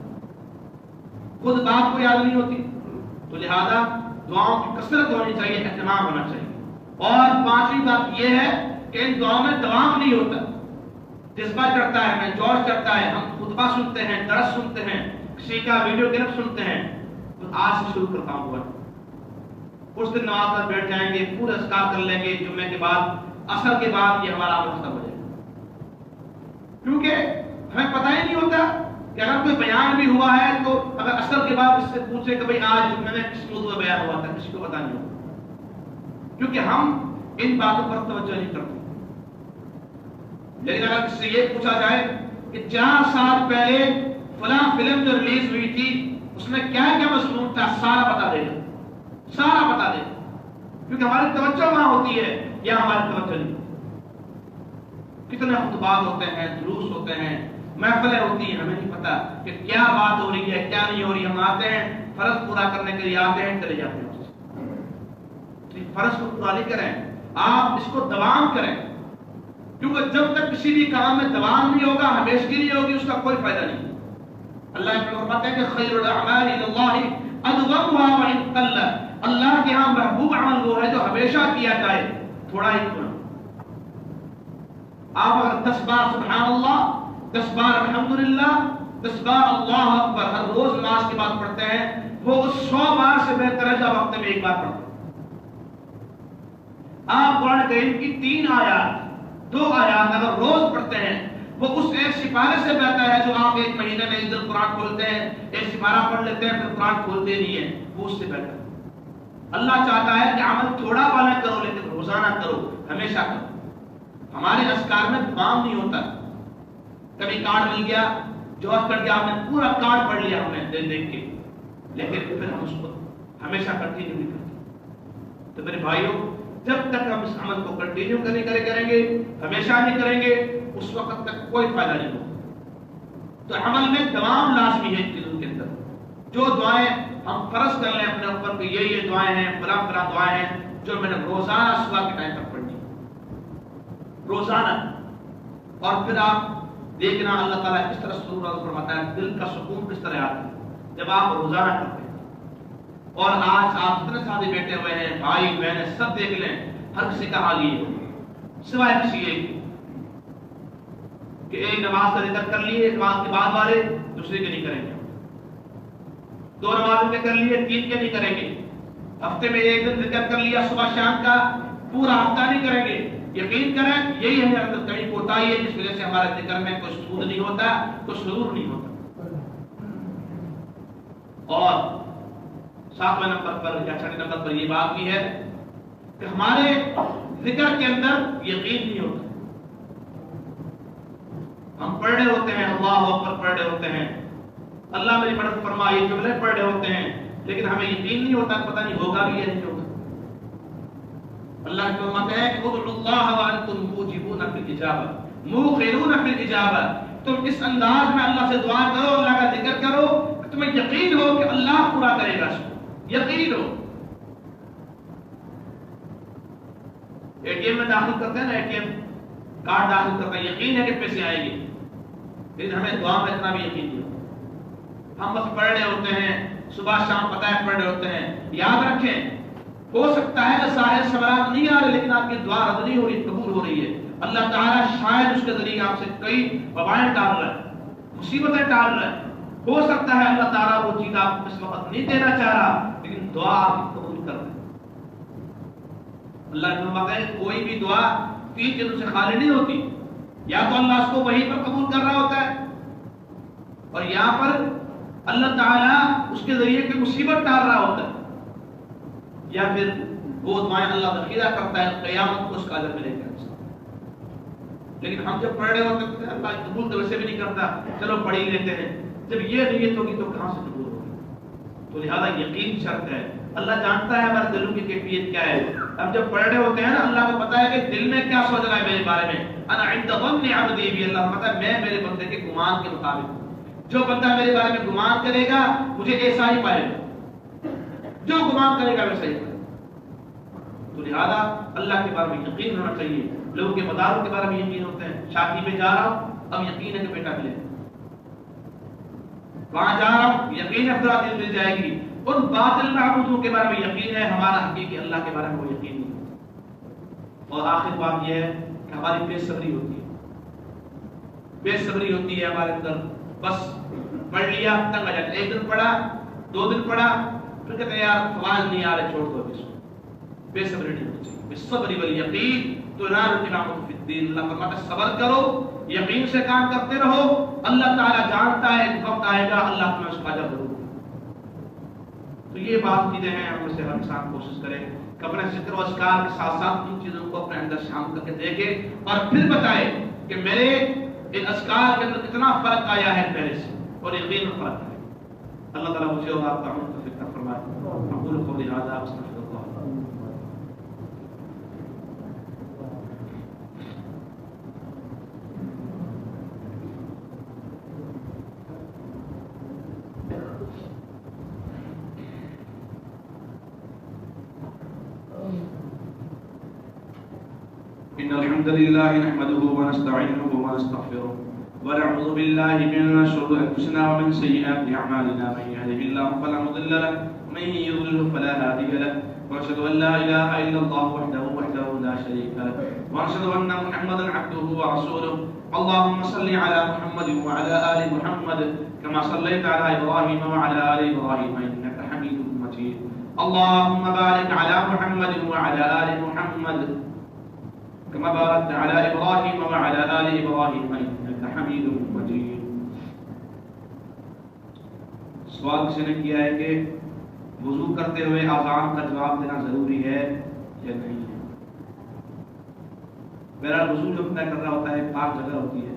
خود باپ کو یاد نہیں ہوتی. تو لہذا دعاؤں کی کثرت ہونی چاہیے، اہتمام ہونا چاہیے. اور پانچویں بات یہ ہے کہ ان دعاؤں میں دوام نہیں ہوتا، جذبہ چڑھتا ہے، ہمیں جوش چڑھتا ہے، ہم خطبہ سنتے ہیں، درس سنتے ہیں، کسی کا ویڈیو کلپ سنتے ہیں، تو آج سے شروع کرتا ہوں. اس دن نماز پر بیٹھ جائیں گے، پورا اذکار کر لیں گے، جمعے کے بعد عصر کے بعد یہ ہمارا عمل ختم ہو جائے گا. کیونکہ ہمیں پتہ ہی نہیں ہوتا کہ اگر کوئی بیان بھی ہوا ہے تو اگر عصر کے بعد اس سے پوچھے کہ بھئی آج جمعے میں کس موضوع میں بیان ہوا تھا، کسی کو پتہ نہیں ہوتا، کیونکہ ہم ان باتوں پر توجہ نہیں کرتے. لیکن اگر کسی سے یہ پوچھا جائے کہ 4 سال پہلے فلاں فلم جو ریلیز ہوئی تھی اس میں کیا کیا مضمون تھا، سارا بتا دے گا، سارا بتا دے گا. کیونکہ ہماری توجہ وہاں ہوتی ہے یا ہماری توجہ نہیں. کتنے خطبات ہوتے ہیں، دروس ہوتے ہیں، محفلیں ہوتی ہیں، ہمیں نہیں پتا کہ کیا بات ہو رہی ہے کیا نہیں ہو رہی. ہم آتے ہیں فرض پورا کرنے کے لیے آتے ہیں، چلے جاتے ہیں. فرض کو پورا نہیں کریں، آپ اس کو دوام کریں. کیونکہ جب تک کسی بھی کام میں دوام نہیں ہوگا، ہمیشگی نہیں ہوگی، اس کا کوئی فائدہ نہیں. اللہ کے فرماتے ہیں کہ خیر الاعمال الی اللہ ادومها وان قل. اللہ کے ہاں محبوب عمل وہ ہے جو ہمیشہ کیا جائے، تھوڑا ہی کیوں. آپ اگر 10 بار سبحان اللہ، 10 بار الحمدللہ، 10 بار اللہ اکبر ہر روز نماز کے بعد پڑھتے ہیں، وہ اس 100 بار سے بہتر ہے جو ہفتے میں ایک بار پڑھتے ہیں. آپ قرآن کریم کی 3 آیات 2 آیات اگر روز پڑھتے ہیں، وہ اس ایک سپارے سے بہتر ہے جو آپ ایک مہینے میں ایک دن قرآن کھولتے ہیں، ایک سپارہ پڑھ لیتے ہیں پھر قرآن کھولتے نہیں ہیں. وہ اس سے بہتر ہے. اللہ چاہتا ہے کہ عمل تھوڑا والا کرو لیکن روزانہ کرو، ہمیشہ کرو. ہمارے اذکار میں دوام نہیں ہوتا. کبھی کارڈ مل گیا، جوش کر کے آپ نے پورا کارڈ پڑھ لیا، ہم نے دیکھ دیکھ کے، لیکن پھر ہم اس کو ہمیشہ کنٹینیو نہیں کرتے. تو میرے بھائیوں، جب تک ہم اس عمل کو کنٹینیو کریں گے، ہمیشہ نہیں کریں گے، اس وقت تک کوئی فائدہ نہیں ہوگا. تو عمل میں دوام لازمی ہے دلوں کے اندر. جو دعائیں ہم فرض کر لیں اپنے اوپر کہ یہ دعائیں ہیں، فلاں فلاں دعائیں ہیں جو میں نے روزانہ صبح کے ٹائم پر پڑھنی روزانہ. اور پھر آپ دیکھنا اللہ تعالیٰ کس طرح سرور فرماتا ہے، دل کا سکون کس طرح آتا ہے جب آپ روزانہ کرتے ہیں. اور آج آپ اتنے ساتھی بیٹھے ہوئے ہیں، بھائی بہنیں سب دیکھ لیں، ہر کسی کا حال یہ ہو سوائے کسی ایک کہ ایک نماز کا ذکر کر لیے، ایک نماز کے بعد والے دوسرے کے نہیں کریں گے، 2 نمازوں کے کر لیے 3 کے نہیں کریں گے، ہفتے میں ایک دن ذکر کر لیا صبح شام کا، پورا ہفتہ نہیں کریں گے. یقین کریں یہی ہمیں اندر کمی کوتاہی ہے جس وجہ سے ہمارے ذکر میں کوئی سود نہیں ہوتا، کوئی سرور نہیں ہوتا. اور 7ویں نمبر پر یا 6ویں نمبر پر یہ بات بھی ہے کہ ہمارے ذکر کے اندر یقین نہیں ہوتا. ہم پڑھ رہے ہوتے ہیں، اللہ اکبر پڑھ رہے ہوتے ہیں، اللہ میری مدد فرما، یہ جملے پڑھ رہے ہوتے ہیں، لیکن ہمیں یقین نہیں ہوتا، پتہ نہیں ہوگا بھی یا نہیں ہوگا. اللہ کے فرماتے ہیں کہ ادعوا اللہ وانتم موجبون فی الاجابہ موقنون فی الاجابہ. تم اس انداز میں اللہ سے دعا کرو، اللہ کا ذکر کرو کہ تمہیں یقین ہو کہ اللہ پورا کرے گا. اس کو یقین ہو. اے ٹی ایم میں داخل کرتے ہیں نا، اے ٹی ایم کارڈ داخل کرتے ہیں، یقین ہے کہ پیسے آئیں گے، لیکن ہمیں دعا میں اتنا بھی یقین نہیں ہوتا. ہم بس پڑھ رہے ہوتے ہیں، صبح شام پتہ ہے پڑھ رہے ہوتے ہیں. یاد رکھیں ہو سکتا ہے کہ ظاہر ثمرات نہیں آ رہے لیکن آپ کی دعا رد نہیں ہو رہی، قبول ہو رہی ہے. اللہ تعالیٰ شاید اس کے ذریعے آپ سے کئی وبائیں ٹال رہا ہے، مصیبتیں ٹال رہا ہے. ہو سکتا ہے اللہ تعالیٰ وہ چیز آپ کو اس وقت نہیں دینا چاہ رہا لیکن دعا آپ کی قبول کر رہے ہیں. اللہ کے فرماتے ہیں کوئی بھی دعا 3 چیزوں سے خالی نہیں ہوتی. یا تو اللہ اس کو وہیں پر قبول کر رہا ہوتا ہے، اور یہاں پر اللہ تعالیٰ اس کے ذریعے کی مصیبت ٹال رہا ہوتا ہے، یا پھر وہ دعائیں اللہ ذخیرہ کرتا ہے، قیامت کو اس کا اجر ملے گا. لیکن ہم جب پڑھ رہے ہوتے ہیں اللہ قبول تو ویسے بھی نہیں کرتا، چلو پڑھ ہی لیتے ہیں. جب یہ نیت ہوگی تو کہاں سے قبول ہوگی؟ تو لہذا یقین شرط ہے. اللہ جانتا ہے ہمارے دلوں کی کیفیت کیا ہے. ہم جب پڑھ رہے ہوتے ہیں نا، اللہ کو پتا ہے کہ دل میں کیا سوچ رہا ہے میرے بارے میں. انا عند ظن عبدی بی، اللہ کو پتا ہے میں میرے بندے کے گمان کے مطابق، جو بندہ میرے بارے میں گمان کرے گا مجھے ایسا ہی پائے گا، جو گمان کرے گا ویسا ہی پائے گا. تو لہذا اللہ کے بارے میں یقین ہونا چاہیے. لوگوں کے مداروں کے بارے میں یقین ہوتے ہیں. شادی پہ جا رہا ہوں اب یقین ہے کہ بیٹا ملے, وہاں جا رہا ہوں یقین ہے افراد مل جائے گی. ان باطل معبودوں کے بارے میں یقین ہے, ہمارا حقیقی اللہ کے بارے میں وہ یقین نہیں. اور آخر بات یہ ہے کہ ہماری بے صبری ہوتی ہے, بے صبری ہوتی ہے ہمارے اندر. بس پڑھ لیا تنگ آ جاتا, ایک دن پڑھا 2 دن پڑھا پھر کہتے ہیں یار فوائد نہیں آ رہے چھوڑ دو اس کو. بے صبری نہیں ہوتی چاہیے. بالصبر والیقین تنال فی الدین. اللہ فرماتا ہے صبر کرو, یقین سے کام کرتے رہو. اللہ تعالیٰ جانتا ہے ایک وقت آئے گا اللہ تمہیں اس کا اجر ضرور. تو یہ بات چیزیں ہیں, ہم سے ہر انسان کوشش کرے کہ اپنے ذکر و اذکار کے ساتھ ساتھ ان چیزوں کو اپنے اندر شامل کر کے دیکھے اور پھر بتائے کہ میرے ان اذکار کے اندر کتنا فرق آیا ہے پہلے سے, اور یقین فرق ہے. اللہ تعالیٰ مجھے اور آپ کا عمل توفیق فرمائے. اقول قولی ھذا واستغفر اللہ. إن الحمد لله نحمده ونستعينه ونستغفره ونعوذ بالله من شرور أنفسنا ومن سيئات أعمالنا. من يهده الله فلا مضل له ومن يضلل فلا هادي له. وأشهد أن لا إله إلا الله وحده لا شريك له وأشهد أن محمدا عبده ورسوله. اللهم صل على محمد وعلى آل محمد كما صليت على إبراهيم وعلى آل إبراهيم إنك حميد مجيد. اللهم بارك على محمد وعلى آل محمد كما باركت على إبراهيم وعلى آل إبراهيم إنك حميد مجيد. سوال کسی نے کیا ہے کہ وضو کرتے ہوئے اذان کا جواب دینا ضروری ہے یا نہیں ہے. بہرحال وضو جو طے کر رہا ہوتا ہے پاک جگہ ہوتی ہے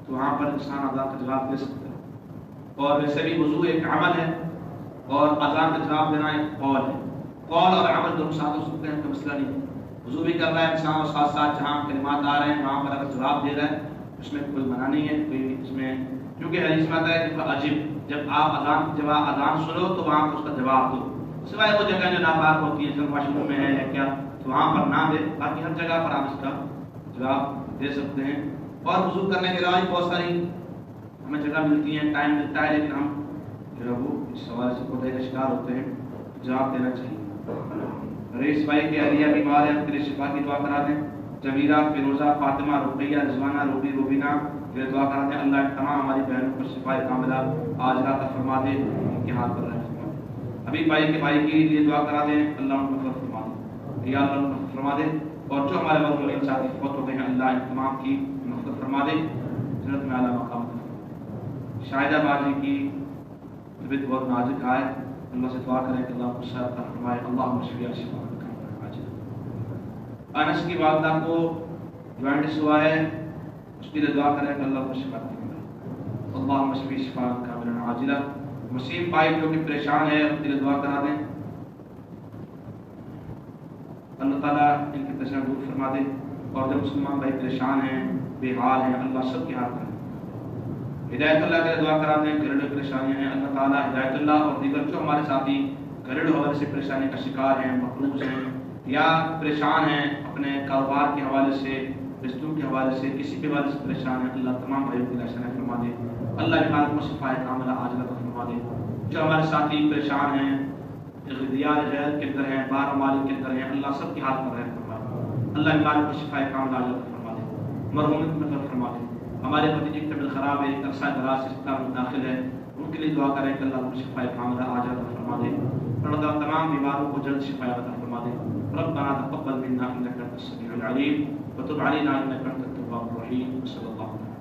تو وہاں پر انسان اذان کا جواب دے سکتا ہے. اور ویسے بھی وضو ایک عمل ہے اور اذان کا جواب دینا ایک قول ہے. قول اور عمل دونوں ساتھ ہو سکتے ہیں, کوئی مسئلہ نہیں. وضو بھی کر رہا ہے انسان اور ساتھ ساتھ جہاں کلمات آ رہے ہیں وہاں پر اگر جواب دے رہا ہے اس میں کوئی منع نہیں ہے. کوئی اس میں کیونکہ حدیث میں آتا ہے کہ عجیب جب آپ اذان سنو تو وہاں پر اس کا جواب دو, سوائے وہ جگہ جو ناپاک ہوتی ہے جب واش روم میں ہے یا کیا تو وہاں پر نہ دے, باقی ہر جگہ پر آپ اس کا جواب دے سکتے ہیں. اور وضو کرنے کے علاوہ بہت ساری ہمیں جگہ ملتی ہیں, ٹائم ملتا ہے, لیکن ہم جو ہے وہ اس سوال سے خودے کا شکار ہوتے ہیں, جواب دینا چاہیے. رئیس بھائی کے علیہ بیمار ہیں, ان کے لیے شفا کی دعا کرا دیں. جمیرہ, فیروزہ, فاطمہ, رقیہ, رضوانہ, روبی, روبینہ کے لیے دعا کرا دیں. اللہ تمام ہماری بہنوں کو شفا کاملہ عاجلہ عطا فرما دے, ان کے ہاتھ پر رحم فرما دے. حبیب بھائی کے بھائی کے لیے دعا کرا دیں, اللہ ان کو مغفرت فرما دے, یا اللہ مغفرت فرما دے. اور جو ہمارے مرحوم ساتھی فوت ہو گئے ہیں اللہ ان تمام کی مغفرت فرما دے, جنت میں اعلیٰ مقام عطا فرما دے. شاہدہ باجی کی طبیعت بہت نازک ہے, اللہ سے دعا کریں کہ اللہ کو صحت عطا فرمائے. اللہم اشفیہ شفاء عاجلہ. انس کی والدہ کو جوائنٹس ہوا ہے, اس کے لیے دعا کریں کہ اللہ کو شفا عطا فرمائے. اللہم اشفیہ شفاء عاجلہ. وسیم بھائی جو کہ پریشان ہے, اس کے لیے دعا کرا دیں. اللہ تعالیٰ ان کی تشنہ دور فرما دے. اور جو مسلمان بھائی پریشان ہیں, بے حال ہیں, اللہ سب کے ہاتھ میں. ہدایت اللہ کے لیے دعا کرا دیں. گھریلو پریشانیاں ہیں, اللہ تعالیٰ ہدایت اللہ اور دیگر جو ہمارے ساتھی گھریلو حوالے سے پریشانی کا شکار ہیں, مقروض ہیں یا پریشان ہیں اپنے کاروبار کے حوالے سے, رشتوں کے حوالے سے, کسی بھی حوالے سے پریشان ہیں, اللہ تمام بھائیوں کی رحمت فرما دے. اللہ بیمار کو شفا کاملہ عاجلہ عطا فرما دے. جو ہمارے ساتھی پریشان ہیں, دیار غیر کے اندر ہیں, باہر مالک کے اندر ہیں, اللہ سب کے ہاتھ پر رحم فرما دے. اللہ بیمار کو شفا کاملہ عاجلہ عطا فرما دے, مرحومیت میں مغفرت فرما دے. ہمارے پتی کی طبیعت خراب ہے, ایک عرصہ دراز سے اسپتال میں داخل ہے, ان کے لیے دعا کریں کہ اللہ کو شفا کاملہ عاجلہ عطا فرما دے. اللہ تمام بیماروں کو جلد شفا عطا فرما دے. ربنا تقبل منا انك انت السميع العليم وتب علينا انك انت التواب الرحيم. صلی اللہ علیہ وسلم.